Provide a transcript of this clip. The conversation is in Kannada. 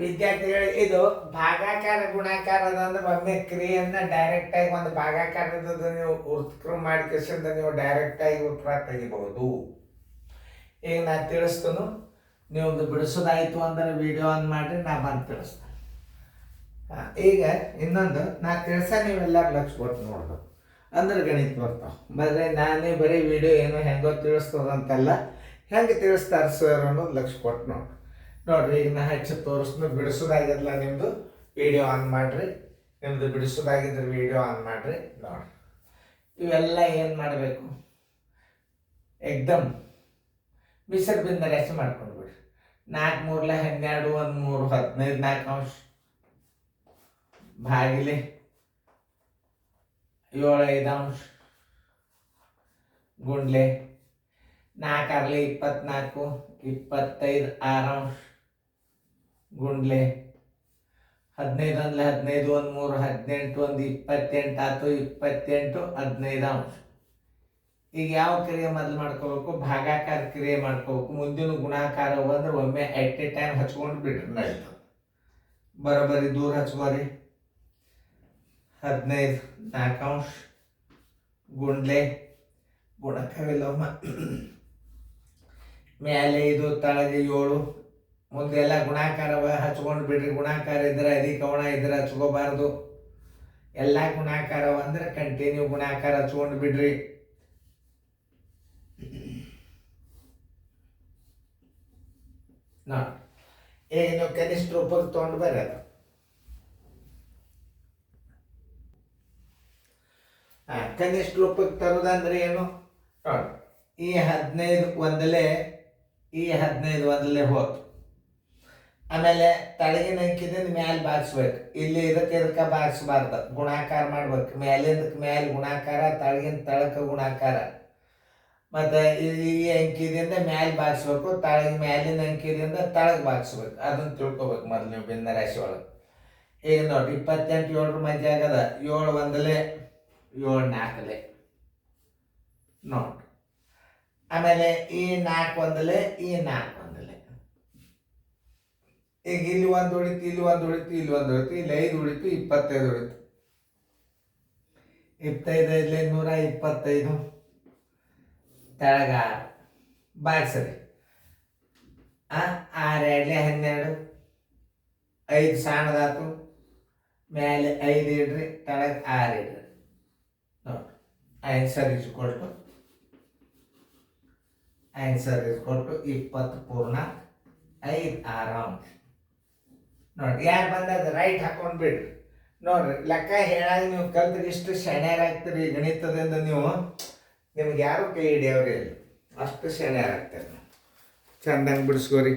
ವಿದ್ಯಾರ್ಥಿಗಳಿಗೆ ಇದು ಭಾಗಾಕಾರ ಗುಣಾಕಾರ ಅಂದ್ರೆ ಒಮ್ಮೆ ಕ್ರಿಯೆಯನ್ನ ಡೈರೆಕ್ಟ್ ಆಗಿ ಒಂದು ಭಾಗಾಕಾರದ ನೀವು ಉತ್ಕ್ರಮ ಮಾಡಿಕೆಸಿಂದ ನೀವು ಡೈರೆಕ್ಟ್ ಆಗಿ ಉತ್ತರ ತೆಗಿಬಹುದು. ಈಗ ನಾ ತಿಳಿಸ್ತನು, ನೀವು ಒಂದು ಬಿಡಿಸೋದಾಯ್ತು ಅಂದ್ರೆ ವಿಡಿಯೋ ಆನ್ ಮಾಡಿ ನಾ ಬಂದು ತಿಳಿಸ್ತೇನೆ. ಈಗ ಇನ್ನೊಂದು ನಾ ತಿಳಿಸ ನೀವೆಲ್ಲರೂ ಲಕ್ಷ ಕೊಟ್ಟು ನೋಡ್ಬೇಕು ಅಂದ್ರೆ ಗಣಿತ ಬರ್ತಾವ. ನಾನೇ ಬರೀ ವಿಡಿಯೋ ಏನೋ ಹೆಂಗೋ ತಿಳಿಸ್ತದಂತಲ್ಲ, ಹೆಂಗೆ ತಿಳಿಸ್ತಾರೆ ಸರ್ ಅನ್ನೋದು ಲಕ್ಷ ಕೊಟ್ಟು ನೋಡ್ರಿ. ಈಗ ನಾ ಹೆಚ್ಚು ತೋರಿಸ್ನು ಬಿಡಿಸೋದಾಗಿರಲ್ಲ, ನಿಮ್ಮದು ವಿಡಿಯೋ ಆನ್ ಮಾಡಿರಿ. ನಿಮ್ಮದು ಬಿಡಿಸೋದಾಗಿದ್ರೆ ವಿಡಿಯೋ ಆನ್ ಮಾಡಿರಿ ನೋಡ್ರಿ. ಇವೆಲ್ಲ ಏನು ಮಾಡಬೇಕು, ಎಕ್ದಮ್ ಬಿಸಿರು ರೆಸ್ಟ್ ಮಾಡ್ಕೊಂಡು ಬಿಡ್ರಿ. 4 3 12 1 3 15 4 ಅಂಶ ಭಾಗಿಲೆ 7 5 ಅಂಶ ಗುಂಡ್ಲೆ 4 6 24 25 6 ಅಂಶ ಗುಂಡ್ಲೆ 15 1 15 1 3 18 1 28 ಆಯ್ತು 28 15 ಅಂಶ. ಈಗ ಯಾವ ಕ್ರಿಯೆ ಮೊದಲು ಮಾಡ್ಕೋಬೇಕು, ಭಾಗಾಕಾರ ಕ್ರಿಯೆ ಮಾಡ್ಕೋಬೇಕು. ಮುಂದಿನ ಗುಣಾಕಾರ ಬಂದ್ರೆ ಒಮ್ಮೆ ಎಟ್ ಎ ಟೈಮ್ ಹಚ್ಕೊಂಡು ಬಿಟ್ರೆ ನಡೀತದೆ. ಬರೋಬ್ಬರಿ ದೂರ ಹಚ್ಕೋರಿ. 15 4 ಅಂಶ ಗುಂಡ್ಲೆ ಗುಣಕವಿಲ್ಲಮ್ಮ ಮೇಲೆ 5 ತಳಗೆ 7 ಮುಂದೆಲ್ಲ ಗುಣಾಕಾರ ಹಚ್ಕೊಂಡು ಬಿಡ್ರಿ. ಗುಣಾಕಾರ ಇದ್ರೆ ಅಧಿಕವಣ ಇದ್ರೆ ಹಚ್ಕೋಬಾರ್ದು. ಎಲ್ಲ ಗುಣಾಕಾರ ಅಂದ್ರೆ ಕಂಟಿನ್ಯೂ ಗುಣಾಕಾರ ಹಚ್ಕೊಂಡು ಬಿಡ್ರಿ. ನೋಡಿ ಈಗ ನೀವು ಕನಿಷ್ಠ ರೂಪಕ್ಕೆ ತೊಗೊಂಡು ಬರೋದು. ಕನಿಷ್ಠ ರೂಪಕ್ಕೆ ತರೋದಂದ್ರೆ ಏನು ನೋಡಿ, ಈ 15 ಒಂದಲೇ ಈ 15 ಒಂದಲೇ ಹೋತು. ಆಮೇಲೆ ತಳಗಿನ ಅಂಕಿದಿಂದ ಮ್ಯಾಲೆ ಬಾಗಿಸ್ಬೇಕು. ಇಲ್ಲಿ ಇದಕ್ಕೆ ಬಾಗಿಸ್ಬಾರ್ದು, ಗುಣಾಕಾರ ಮಾಡ್ಬೇಕು. ಮ್ಯಾಲಿಂದಕ್ಕೆ ಮ್ಯಾಲೆ ಗುಣಾಕಾರ, ತಳಗಿನ ತಳಕ ಗುಣಾಕಾರ. ಮತ್ತು ಈ ಅಂಕಿದಿಂದ ಮ್ಯಾಲೆ ಬಾಗಿಸ್ಬೇಕು, ತಳಗಿನ ಮ್ಯಾಲಿನ ಅಂಕಿದಿಂದ ತಳಗೆ ಬಾಗಿಸ್ಬೇಕು. ಅದನ್ನು ತಿಳ್ಕೊಬೇಕು ಮೊದಲು ನೀವು ಭಿನ್ನ ರಾಶಿ ಒಳಗೆ. ಈಗ ನೋಡಿ 28 7 ಮಧ್ಯೆ ಆಗದ. 7 ಒಂದಲೇ 7 4 ನೋಡಿ. ಆಮೇಲೆ ಈ 4 ಒಂದಲೇ ಈ 4 ಒಂದಲೇ. ಈಗ ಇಲ್ಲಿ 1 ಉಳಿತು, ಇಲ್ಲಿ 1 ಉಳಿತು, ಇಲ್ಲಿ 1 ಉಳಿತು, ಇಲ್ಲಿ 5 ಉಳಿತು, 25 ಉಳಿತು. 25 5 125 ತೆಳಗ 6 ಬಾಗಿಸ್ರಿ. 6 2 12 5 ಸಣ್ಣದಾತು. ಮೇಲೆ 5 ಇಡ್ರಿ, ತೆಳಗೆ 6 ಇಡ್ರಿ ನೋಡಿ. ಆನ್ಸರ್ ಇಸ್ಕೊಟ್ಟು 20 ಪೂರ್ಣ 5 6 ಅಂಶ ನೋಡ್ರಿ. ಯಾರು ಬಂದದ ರೈಟ್ ಹಾಕೊಂಡು ಬಿಡ್ರಿ. ನೋಡ್ರಿ ಲೆಕ್ಕ ಹೇಳಾಗ ನೀವು ಕಲ್ತ್ರಿ ಇಷ್ಟು ಶಣ್ಯರಾಗ್ತೀರಿ ಗಣಿತದಿಂದ. ನಿಮ್ಗೆ ಯಾರು ಕೈ ಹಿಡಿಯೋರೇ ಇಲ್ಲ, ಅಷ್ಟು ಶಣ್ಯರಾಗ್ತೀರಿ. ಚಂದಂಗೆ ಬಿಡಿಸ್ಕೋರಿ.